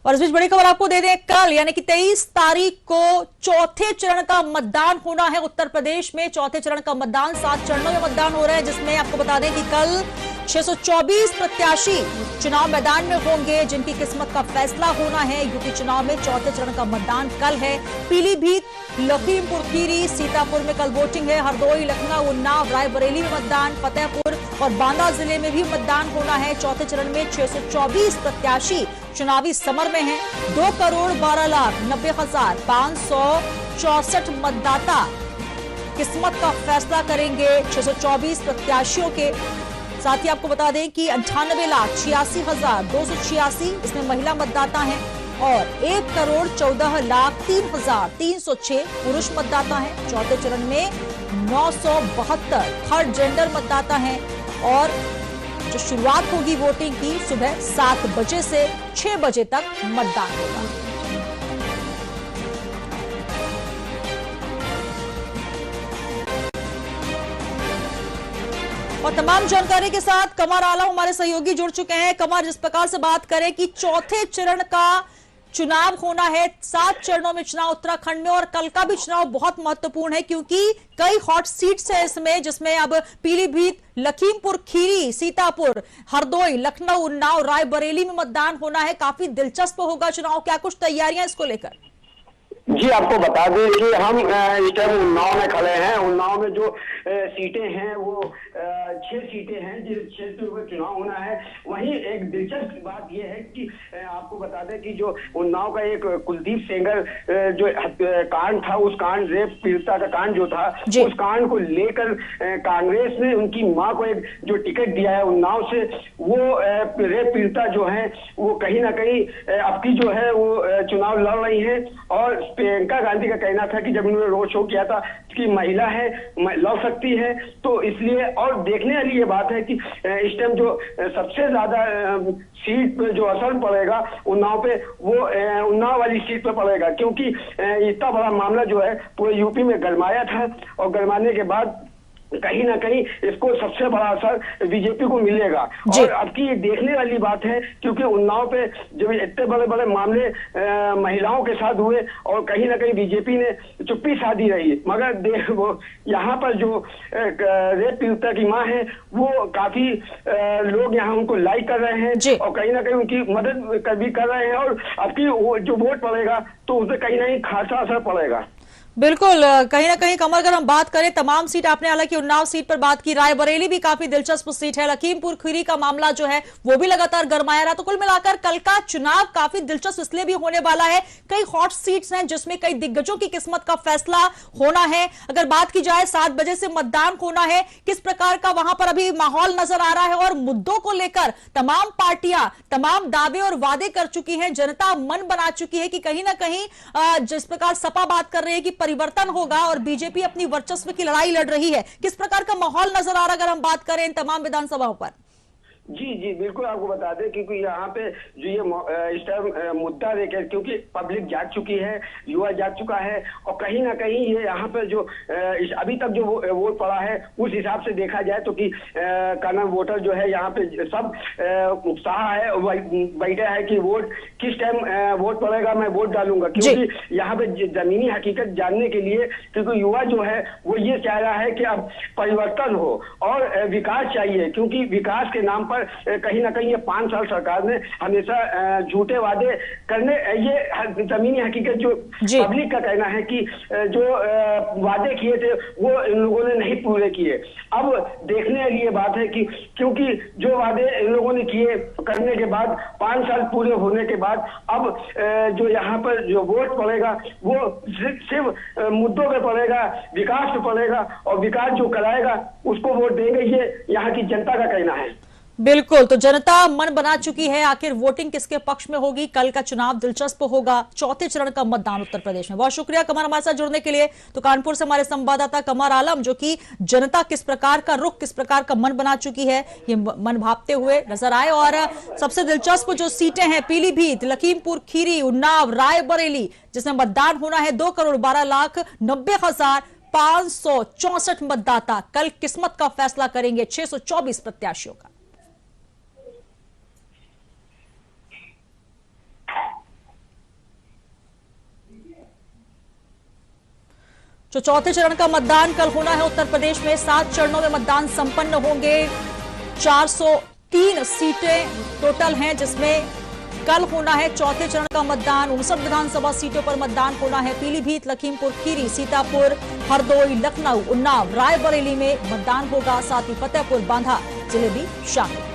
और इस बीच बड़ी खबर आपको दे दें, कल यानी कि 23 तारीख को चौथे चरण का मतदान होना है उत्तर प्रदेश में। चौथे चरण का मतदान 7 चरणों में मतदान हो रहा है, जिसमें आपको बता दें कि कल 624 प्रत्याशी चुनाव मैदान में होंगे, जिनकी किस्मत का फैसला होना है। यूपी चुनाव में चौथे चरण का मतदान कल है। पीलीभीत, लखीमपुर खीरी, सीतापुर में कल वोटिंग है। हरदोई, लखनऊ, उन्नाव, रायबरेली में मतदान, फतेहपुर और बांदा जिले में भी मतदान होना है। चौथे चरण में 624 प्रत्याशी चुनावी समर में हैं। 2,12,90,564 मतदाता किस्मत का फैसला करेंगे 624 प्रत्याशियों के। साथ ही आपको बता दें कि 98,86,286 इसमें महिला मतदाता हैं और 1,14,03,306 पुरुष मतदाता हैं। चौथे चरण में 972 थर्ड जेंडर मतदाता हैं और जो शुरुआत होगी वोटिंग की सुबह 7 बजे से 6 बजे तक मतदान होगा। और तमाम जानकारी के साथ कमर आलम हमारे सहयोगी जुड़ चुके हैं। कमर, जिस प्रकार से बात करें कि चौथे चरण का चुनाव होना है, 7 चरणों में चुनाव उत्तराखंड में, और कल का भी चुनाव बहुत महत्वपूर्ण है क्योंकि कई हॉट सीट्स है इसमें, जिसमें अब पीलीभीत, लखीमपुर खीरी, सीतापुर, हरदोई, लखनऊ, उन्नाव, रायबरेली में मतदान होना है। काफी दिलचस्प होगा चुनाव। क्या कुछ तैयारियां इसको लेकर? जी, आपको बता दें कि हम इस टाइम उन्नाव में खड़े हैं। उन्नाव में जो सीटें हैं वो 6 सीटें हैं जिस क्षेत्र में चुनाव होना है। वहीं एक दिलचस्प बात यह है कि आपको बता दें कि जो उन्नाव का एक कुलदीप सेंगर जो कांड था, उस कांड रेप पीड़िता का कांड जो था, उस कांड को लेकर कांग्रेस ने उनकी मां को एक जो टिकट दिया है उन्नाव से, वो रेप पीड़िता जो है वो कहीं ना कहीं अब की जो है वो चुनाव लड़ रही है। और प्रियंका गांधी का कहना था कि जब उन्होंने रोड शो किया था कि महिला है, लड़ सकती है, तो इसलिए। और देखने वाली ये बात है कि इस टाइम जो सबसे ज्यादा सीट पे जो असर पड़ेगा उन्नाव पे, वो उन्नाव वाली सीट पे पड़ेगा, क्योंकि इतना बड़ा मामला जो है पूरे यूपी में गरमाया था और गरमाने के बाद कहीं ना कहीं इसको सबसे बड़ा असर बीजेपी को मिलेगा। और अब की ये देखने वाली बात है क्योंकि उन्नाव पे जब इतने बड़े बड़े मामले महिलाओं के साथ हुए और कहीं ना कहीं बीजेपी ने चुप्पी साधी रही, मगर वो यहाँ पर जो रेप पीड़िता की मां है वो काफी लोग यहाँ उनको लाइक कर रहे हैं और कहीं ना कहीं उनकी मदद भी कर रहे हैं। और अब की जो वोट पड़ेगा तो उसे कहीं ना कहीं खासा असर पड़ेगा। बिल्कुल, कहीं ना कहीं कमर, अगर हम बात करें तमाम सीट, आपने हालांकि उन्नाव सीट पर बात की, रायबरेली भी काफी दिलचस्प सीट है, लखीमपुर खीरी का मामला जो है वो भी लगातार गरमाया रहा। तो कुल मिलाकर कल का चुनाव काफी दिलचस्प इसलिए भी होने वाला है, कई हॉट सीट्स हैं जिसमें कई दिग्गजों की किस्मत का फैसला होना है। अगर बात की जाए 7 बजे से मतदान होना है, किस प्रकार का वहां पर अभी माहौल नजर आ रहा है और मुद्दों को लेकर तमाम पार्टियां तमाम दावे और वादे कर चुकी हैं, जनता मन बना चुकी है कि कहीं ना कहीं जिस प्रकार सपा बात कर रही है कि परिवर्तन होगा और बीजेपी अपनी वर्चस्व की लड़ाई लड़ रही है, किस प्रकार का माहौल नजर आ रहा है अगर हम बात करें इन तमाम विधानसभाओं पर? जी जी बिल्कुल, आपको बता दें क्योंकि यहाँ पे जो ये इस टाइम मुद्दा देखे, क्योंकि पब्लिक जाग चुकी है, युवा जाग चुका है और कहीं ना कहीं ये यहाँ पे जो अभी तक जो वोट पड़ा है उस हिसाब से देखा जाए तो कि कानून वोटर जो है यहाँ पे सब उत्साह है, बैठा है कि वोट किस टाइम वोट पड़ेगा, मैं वोट डालूंगा। क्योंकि यहाँ पे जमीनी हकीकत जानने के लिए, क्योंकि युवा जो है वो ये चाह रहा है कि अब परिवर्तन हो और विकास चाहिए, क्योंकि विकास के नाम कहीं ना कहीं ये 5 साल सरकार ने हमेशा झूठे वादे करने, ये जमीनी हकीकत जो पब्लिक का कहना है कि जो वादे किए थे वो इन लोगों ने नहीं पूरे किए। अब देखने वाली ये बात है कि क्योंकि जो वादे इन लोगों ने किए करने के बाद 5 साल पूरे होने के बाद अब जो यहाँ पर जो वोट पड़ेगा वो सिर्फ मुद्दों पे पड़ेगा, विकास पे पड़ेगा और विकास जो कराएगा उसको वोट देंगे, ये यहाँ की जनता का कहना है। बिल्कुल, तो जनता मन बना चुकी है, आखिर वोटिंग किसके पक्ष में होगी। कल का चुनाव दिलचस्प होगा, चौथे चरण का मतदान उत्तर प्रदेश में। बहुत शुक्रिया कमर हमारे साथ जुड़ने के लिए। तो कानपुर से हमारे संवाददाता कमर आलम, जो कि जनता किस प्रकार का रुख, किस प्रकार का मन बना चुकी है, ये मन भापते हुए नजर आए। और सबसे दिलचस्प जो सीटें हैं पीलीभीत, लखीमपुर खीरी, उन्नाव, रायबरेली, जिसमें मतदान होना है 2,12,90,564 मतदाता कल किस्मत का फैसला करेंगे 624 प्रत्याशियों का। जो चौथे चरण का मतदान कल होना है उत्तर प्रदेश में। 7 चरणों में मतदान संपन्न होंगे। 403 सीटें टोटल हैं, जिसमें कल होना है चौथे चरण का मतदान। 59 विधानसभा सीटों पर मतदान होना है। पीलीभीत, लखीमपुर खीरी, सीतापुर, हरदोई, लखनऊ, उन्नाव, रायबरेली में मतदान होगा। साथ ही फतेहपुर, बांदा जिले भी शामिल।